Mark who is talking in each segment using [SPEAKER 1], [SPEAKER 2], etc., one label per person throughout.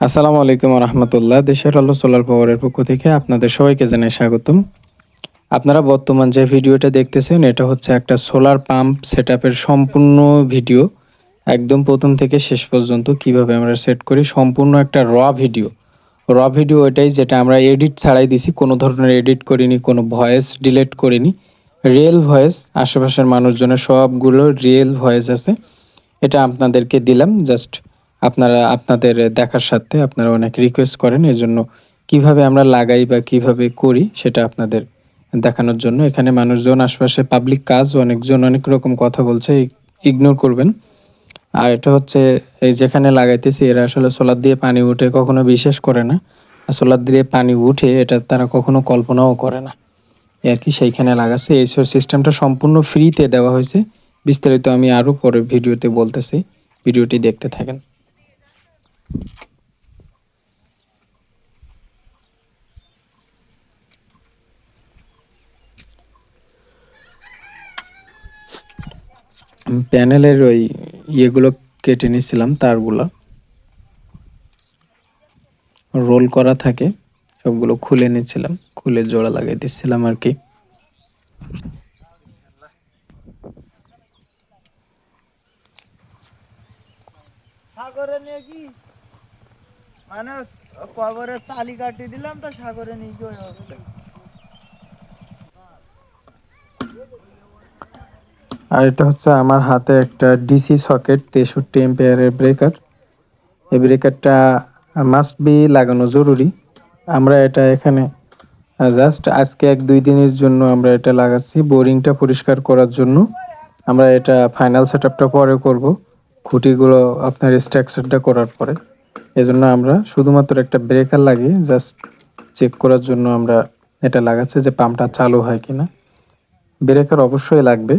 [SPEAKER 1] আসসালামু আলাইকুম রহমতুল্লাহ। দেশের আলো সোলার পাওয়ারের পক্ষ থেকে আপনাদের সবাইকে জানাই স্বাগতম। আপনারা বর্তমান যে ভিডিওটা দেখতেছেন এটা হচ্ছে একটা সোলার পাম্প সেটআপের সম্পূর্ণ ভিডিও। একদম প্রথম থেকে শেষ পর্যন্ত কিভাবে আমরা সেট করি সম্পূর্ণ একটা র ভিডিও এটাই, যেটা আমরা এডিট ছাড়াই দিছি, কোনো ধরনের এডিট করিনি, কোনো ভয়েস ডিলিট করিনি। রিয়েল ভয়েস, আশেপাশের মানুষজনের সবগুলো রিয়েল ভয়েস আছে। এটা আপনাদেরকে দিলাম জাস্ট আপনারা আপনাদের দেখার স্বার্থে। আপনারা অনেক রিকোয়েস্ট করেন, এজন্য কিভাবে আমরা লাগাই বা কিভাবে করি সেটা আপনাদের দেখানোর জন্য। এখানে মানুষজন, আশপাশে পাবলিক কাজ, অনেকজন অনেক রকম কথা বলছে, ইগনোর করবেন। আর এটা হচ্ছে এই যেখানে লাগাইতেছি এরা আসলে সোলার দিয়ে পানি উঠে কখনো বিশ্বাস করে না, আর সোলার দিয়ে পানি উঠে এটা তারা কখনো কল্পনাও করে না। আর কি সেইখানে লাগাচ্ছে। এই সিস্টেমটা সম্পূর্ণ ফ্রিতে দেওয়া হয়েছে। বিস্তারিত আমি আরও পরে ভিডিওতে বলতেছি, ভিডিওটি দেখতে থাকেন। প্যানেলের ওই ইয়েগুলো কেটে নিয়েছিলাম, তারগুলো রোল করা থাকে, সবগুলো খুলে নিচ্ছিলাম, খুলে জোড়া লাগিয়ে দিচ্ছিলাম আর কি।
[SPEAKER 2] সাগরে নিয়ে কি মানে কবরের চালি কাটি দিলাম তো সাগরে নিয়ে কি হবে।
[SPEAKER 1] আর এটা হচ্ছে আমার হাতে একটা ডিসি সকেট 63 এম্পিয়ারের ব্রেকার। এই ব্রেকারটা মাস্ট বি লাগানো জরুরি। আমরা এটা এখানে জাস্ট আজকে 1-2 দিনের জন্য আমরা এটা লাগাচ্ছি বোরিংটা পরিষ্কার করার জন্য। আমরা এটা ফাইনাল সেটআপটা পরে করব, খুঁটিগুলো আপনার স্ট্রাকচারটা করার পরে। এজন্য আমরা শুধুমাত্র একটা ব্রেকার লাগিয়ে জাস্ট চেক করার জন্য আমরা এটা লাগাচ্ছি যে পাম্পটা চালু হয় কিনা। ব্রেকার অবশ্যই লাগবে,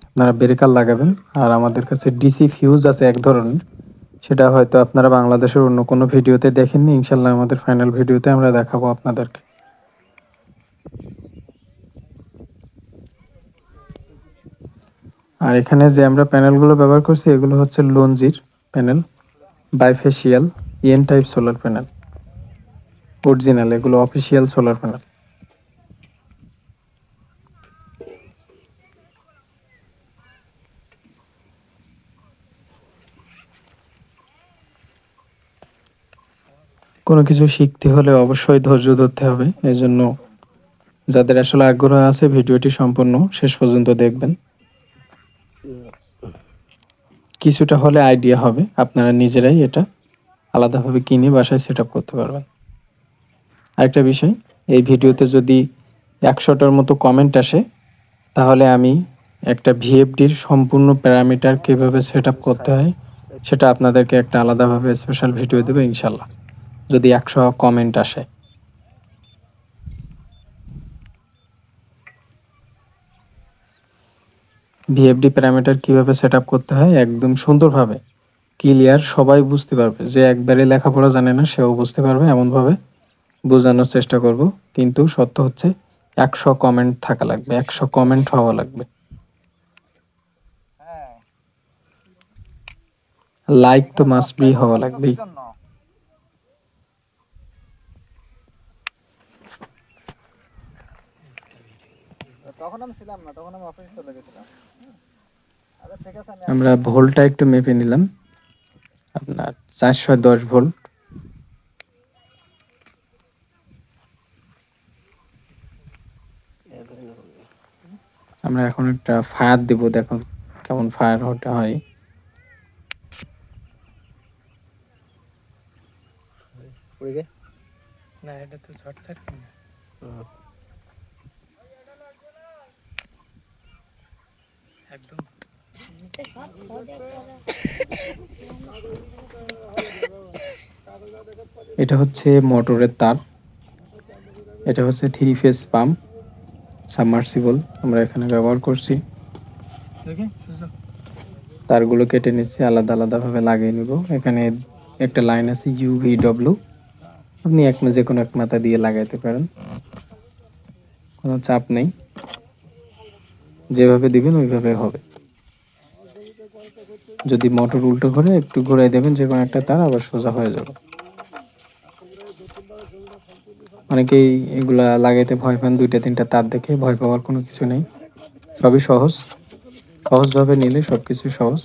[SPEAKER 1] আপনারা ব্রেকার লাগাবেন। আর আমাদের কাছে ডিসি ফিউজ আছে এক ধরনের, সেটা হয়তো আপনারা বাংলাদেশের অন্য কোনো ভিডিওতে দেখেননি। ইনশাল্লাহ আমাদের ফাইনাল ভিডিওতে আমরা দেখাবো আপনাদেরকে। আর এখানে যে আমরা প্যানেলগুলো ব্যবহার করছি এগুলো হচ্ছে লঞ্জির panel, bifacial N type solar panel, original, এগুলো অফিসিয়াল সোলার প্যানেল। কোনো কিছু শিখতে হলে অবশ্যই ধৈর্য ধরতে হবে, এজন্য যাদের আসলে আগ্রহ আছে ভিডিওটি সম্পূর্ণ শেষ পর্যন্ত দেখবেন। কিছুটা হলে আইডিয়া হবে, আপনারা নিজেরাই এটা আলাদাভাবে কিনে বাসায় সেট আপ করতে পারবেন। আরেকটা বিষয়, এই ভিডিওতে যদি 100টার মতো কমেন্ট আসে তাহলে আমি একটা ভিএফডির সম্পূর্ণ প্যারামিটার কীভাবে সেট আপ করতে হয় সেটা আপনাদেরকে একটা আলাদাভাবে স্পেশাল ভিডিও দেবো ইনশাল্লাহ, যদি 100 কমেন্ট আসে। ভিএফডি প্যারামিটার কীভাবে সেট আপ করতে হয় একদম সুন্দরভাবে ক্লিয়ার, সবাই বুঝতে পারবে। যে একবারে লেখাপড়া জানে না সেও বুঝতে পারবে, এমনভাবে বোঝানোর চেষ্টা করব। কিন্তু সত্য হচ্ছে 100 কমেন্ট থাকা লাগবে, 100 কমেন্ট হওয়া লাগবে, লাইক তো মাস্ট বি হওয়া লাগবেই।
[SPEAKER 2] তখন আমি ছিলাম না, তখন আমি অফিসে চলে গেছিলাম। আচ্ছা ঠিক আছে,
[SPEAKER 1] আমরা ভোল্টটা একটু মেপে নিলাম, আপনার 410 ভোল্ট। আমরা এখন একটা ফায়ার দিব, দেখুন কেমন ফায়ার হতে হয়।
[SPEAKER 2] না এটা তো শর্ট সার্কিট না একদম।
[SPEAKER 1] এটা হচ্ছে মোটরের তার, এটা হচ্ছে 3 ফেজ পাম্প সাবমার্সিবল আমরা এখানে ব্যবহার করছি। তারগুলো কেটে নিচ্ছি, আলাদা আলাদাভাবে লাগিয়ে নিব। এখানে একটা লাইন আছে UVW, আপনি যে কোনো এক মাথা দিয়ে লাগাইতে পারেন, কোনো চাপ নেই, যেভাবে দিবেন ওইভাবে হবে। যদি মোটর উল্টো করে একটু ঘুরাই দেবেন, যে কোনো একটা তার আবার সোজা হয়ে যাবে। অনেকেই এগুলা লাগাইতে ভয় পান, 2টা 3টা তার দেখে ভয় পাওয়ার কোনো কিছু নেই। সবই সহজ, সহজভাবে নিলে সবকিছুই সহজ।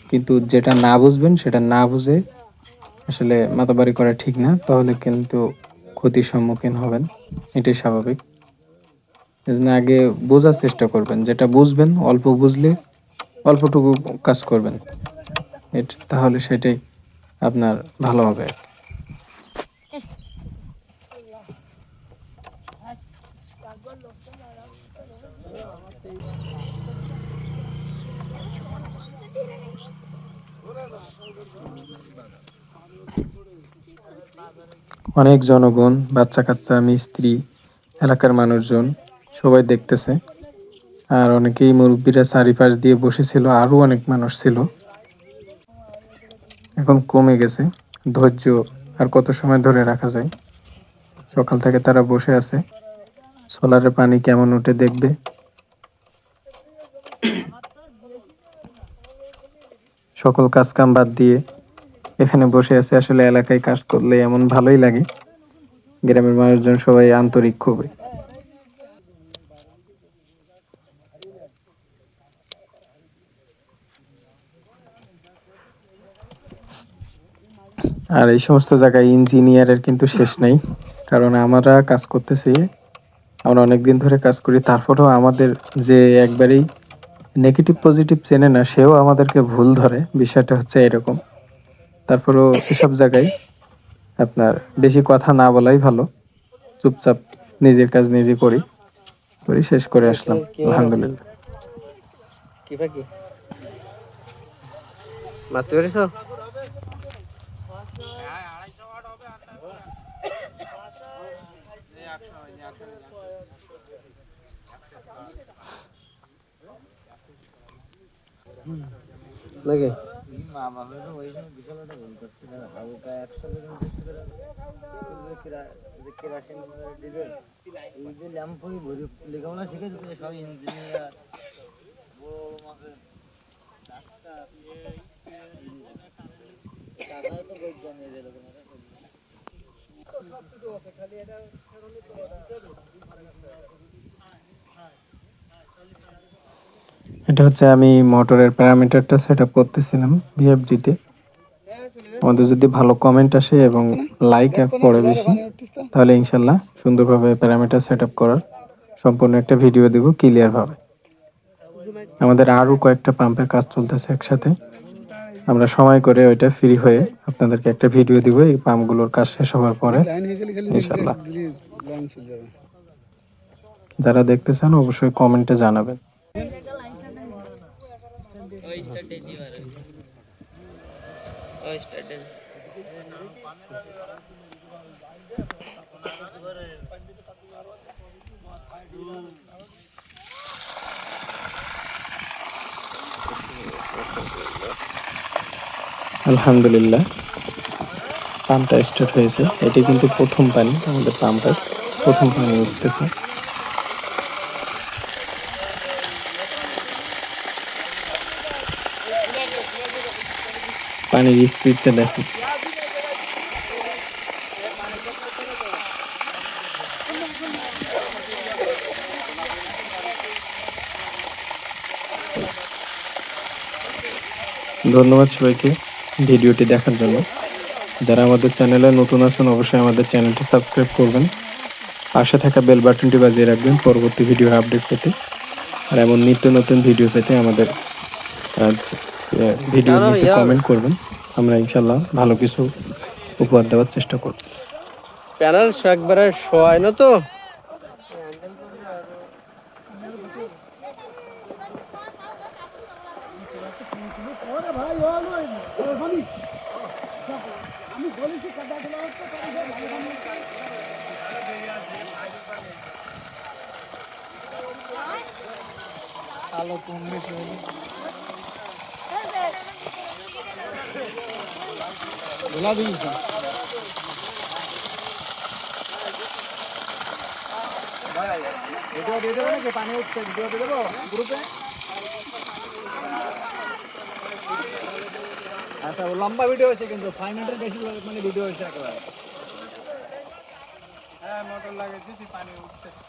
[SPEAKER 1] কিন্তু যেটা না বুঝবেন সেটা না বুঝে আসলে মাতাবাড়ি করা ঠিক না, তাহলে কিন্তু ক্ষতির সম্মুখীন হবেন, এটাই স্বাভাবিক। এজন্য আগে বোঝার চেষ্টা করবেন, যেটা বুঝবেন অল্প বুঝলে অল্পটুকু কাজ করবেন, তাহলে সেটাই আপনার ভালো হবে আর কি। অনেক জনগণ, বাচ্চা কাচ্চা, মিস্ত্রি, এলাকার মানুষজন সবাই দেখতেছে। আর অনেকেই মুরব্বীরা চারিপাশ দিয়ে বসেছিল, আরো অনেক মানুষ ছিল। এখন কমে গেছে ধৈর্য, আর কত সময় ধরে রাখা যায়। সকাল থেকে তারা বসে আছে, সোলারের পানি কেমন উঠে দেখবে। সকল কাজ কাম বাদ দিয়ে এখানে বসে আছে। আসলে এলাকায় কাজ করলে এমন ভালোই লাগে, গ্রামের মানুষজন সবাই আন্তরিক খুবই। আর এই সমস্ত জায়গায় ইঞ্জিনিয়ারের কিন্তু শেষ নেই, কারণ আমরা কাজ করতেছি, আমরা অনেকদিন ধরে কাজ করি, তারপরেও আমাদের যে একবারেই নেগেটিভ পজিটিভ চেনে না, সেও আমাদেরকে ভুল ধরে। বিষয়টা হচ্ছে এরকম। তারপরেও এসব জায়গায় আপনার বেশি কথা না বলাই ভালো, চুপচাপ নিজের কাজ নিজে করি, শেষ করে আসলাম আলহামদুলিল্লাহ।
[SPEAKER 3] মারতে পেরেছো? নাকি
[SPEAKER 2] মা বাবার ওই সময় বিশাল একটা ভুল করছে না, ওটা 100 কেরাসিন ডিজেল এই যে ল্যাম্পই ভরি লেখাপড়া শিখে দিতে সব ইঞ্জিনিয়ার বড় মাকে ডাক্তার টাকা তো বৈজ্ঞানিক এরকম খালি এটা
[SPEAKER 1] এটা হচ্ছে আমি মোটরের প্যারামিটারটা সেট আপ করতেছিলাম ভিএফডিতে। আমাদের যদি ভালো কমেন্ট আসে এবং লাইক পড়ে বেশি, তাহলে ইনশাল্লাহ সুন্দরভাবে প্যারামিটার সেট আপ করার সম্পূর্ণ একটা ভিডিও দেব ক্লিয়ার ভাবে। আমাদের আরো কয়েকটা পাম্পের কাজ চলতেছে একসাথে, আমরা সময় করে ওইটা ফ্রি হয়ে আপনাদেরকে একটা ভিডিও দিব এই পাম্পগুলোর কাজ শেষ হওয়ার পরে ইনশাল্লাহ। যারা দেখতে চান অবশ্যই কমেন্টে জানাবেন। আলহামদুলিল্লাহ, পাম্পটা স্টার্ট হয়েছে। এটি কিন্তু প্রথম পানি, আমাদের পাম্পের প্রথম পানি উঠতেছে। পানির স্পিডটা দেখো। ধন্যবাদ সবাইকে ভিডিওটি দেখার জন্য। যারা আমাদের চ্যানেলে নতুন আছেন অবশ্যই আমাদের চ্যানেলটি সাবস্ক্রাইব করবেন, পাশে থাকা বেল বাটনটি বাজিয়ে রাখবেন পরবর্তী ভিডিওর আপডেট পেতে। আর এমন নিত্য নতুন ভিডিও পেতে আমাদের ভিডিও নিচে কমেন্ট করবেন, আমরা ইনশাল্লাহ ভালো কিছু উপহার দেওয়ার চেষ্টা করব।
[SPEAKER 3] প্যানেল একবারে শোয়ায় না তো।
[SPEAKER 2] আলো কমবে বলা দিই ভিডিও দিয়ে দেবো নাকি? পানি উঠছে ভিডিও দিয়ে দেবো গ্রুপে। আচ্ছা লম্বা ভিডিও হয়েছে কিন্তু 5 মিনিটের বেশি মানে ভিডিও হয়েছে একেবারে।
[SPEAKER 3] হ্যাঁ মোটর লাগিয়ে দিছি পানি উঠতেছে